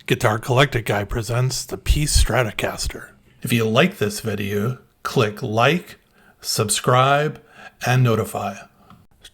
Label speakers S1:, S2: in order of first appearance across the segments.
S1: Guitar Collector Guy presents the Peace Stratocaster. If you like this video, click like, subscribe, and notify.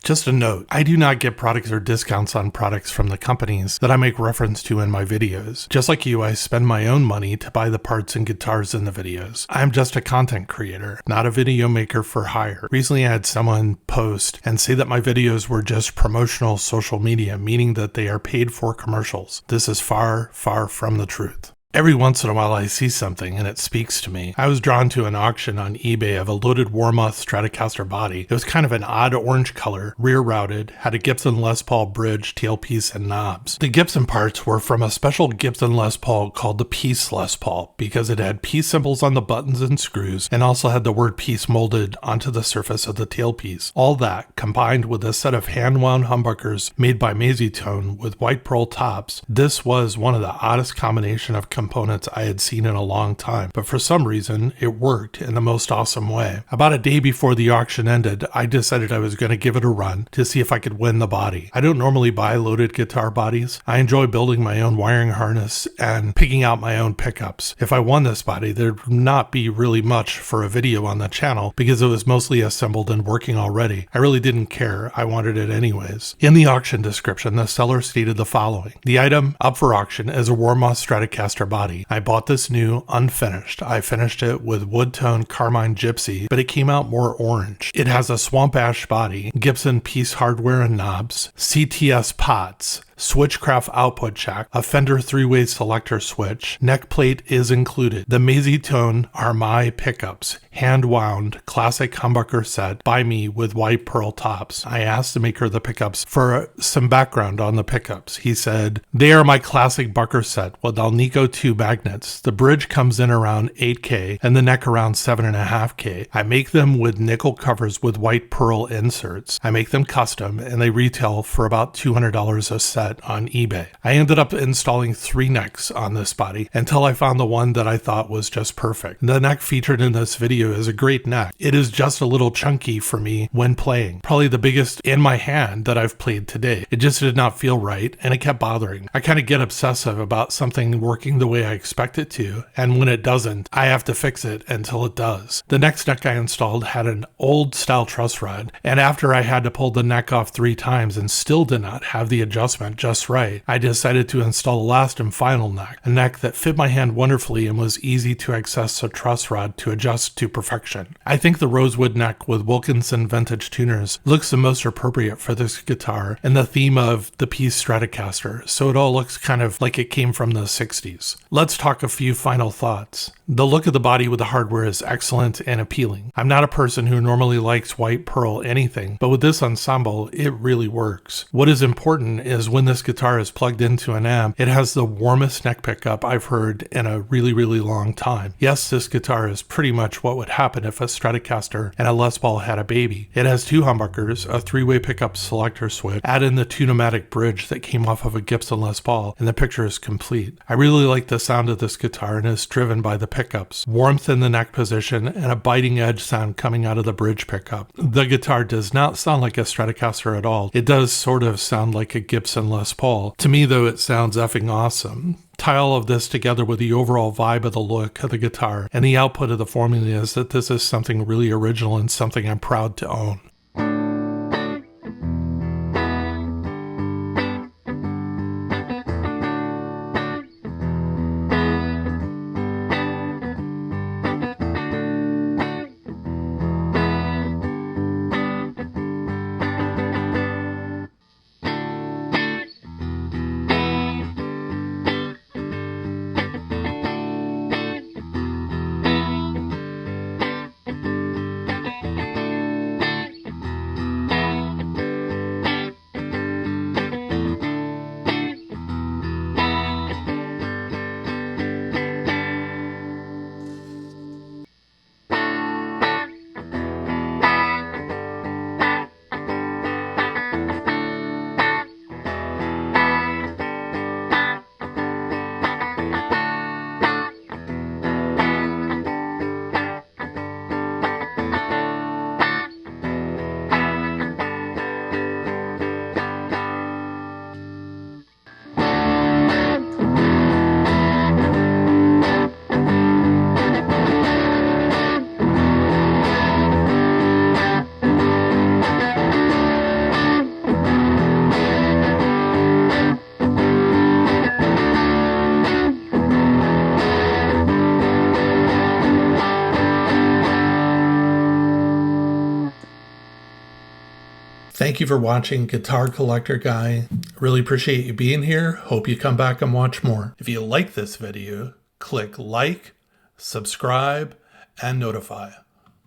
S1: Just a note, I do not get products or discounts on products from the companies that I make reference to in my videos. Just like you, I spend my own money to buy the parts and guitars in the videos. I'm just a content creator, not a video maker for hire. Recently I had someone post and say that my videos were just promotional social media, meaning that they are paid for commercials. This is far, far from the truth. Every once in a while I see something and it speaks to me. I was drawn to an auction on eBay of a loaded Warmouth Stratocaster body. It was kind of an odd orange color, rear routed, had a Gibson Les Paul bridge, tailpiece, and knobs. The Gibson parts were from a special Gibson Les Paul called the Peace Les Paul because it had peace symbols on the buttons and screws and also had the word peace molded onto the surface of the tailpiece. All that, combined with a set of hand-wound humbuckers made by Maisietone with white pearl tops, this was one of the oddest combination of components I had seen in a long time, but for some reason it worked in the most awesome way. About a day before the auction ended, I decided I was going to give it a run to see if I could win the body. I don't normally buy loaded guitar bodies. I enjoy building my own wiring harness and picking out my own pickups. If I won this body, there'd not be really much for a video on the channel because it was mostly assembled and working already. I really didn't care. I wanted it anyways. In the auction description, the seller stated the following: the item up for auction is a Warmouth Stratocaster body. I bought this new unfinished. I finished it with wood tone carmine gypsy, but it came out more orange. It has a swamp ash body, Gibson piece hardware and knobs, CTS pots, switchcraft output jack, a Fender 3-way selector switch, neck plate is included. The Maisietone are my pickups, hand-wound, classic humbucker set by me with white pearl tops. I asked the maker of the pickups for some background on the pickups. He said, they are my classic bucker set with Alnico 2 magnets. The bridge comes in around 8K and the neck around 7.5K. I make them with nickel covers with white pearl inserts. I make them custom and they retail for about $200 a set on eBay. I ended up installing 3 necks on this body until I found the one that I thought was just perfect. The neck featured in this video is a great neck. It is just a little chunky for me when playing. Probably the biggest in my hand that I've played today. It just did not feel right and it kept bothering. I kind of get obsessive about something working the way I expect it to, and when it doesn't, I have to fix it until it does. The next neck I installed had an old style truss rod, and after I had to pull the neck off 3 times and still did not have the adjustment just right, I decided to install the last and final neck, a neck that fit my hand wonderfully and was easy to access a truss rod to adjust to perfection. I think the rosewood neck with Wilkinson vintage tuners looks the most appropriate for this guitar and the theme of the Peace Stratocaster, so it all looks kind of like it came from the 60s. Let's talk a few final thoughts. The look of the body with the hardware is excellent and appealing. I'm not a person who normally likes white pearl anything, but with this ensemble, it really works. What is important is when this guitar is plugged into an amp, it has the warmest neck pickup I've heard in a really, really long time. Yes, this guitar is pretty much what would happen if a Stratocaster and a Les Paul had a baby. It has 2 humbuckers, a 3-way pickup selector switch, add in the 2-pneumatic bridge that came off of a Gibson Les Paul, and the picture is complete. I really like the sound of this guitar and is driven by the pickups, warmth in the neck position, and a biting edge sound coming out of the bridge pickup. The guitar does not sound like a Stratocaster at all. It does sort of sound like a Gibson Les Paul. To me though, it sounds effing awesome. Tie all of this together with the overall vibe of the look of the guitar and the output of the formula is that this is something really original and something I'm proud to own. Thank you for watching Guitar Collector Guy. Really appreciate you being here. Hope you come back and watch more. If you like this video, click like, subscribe, and notify.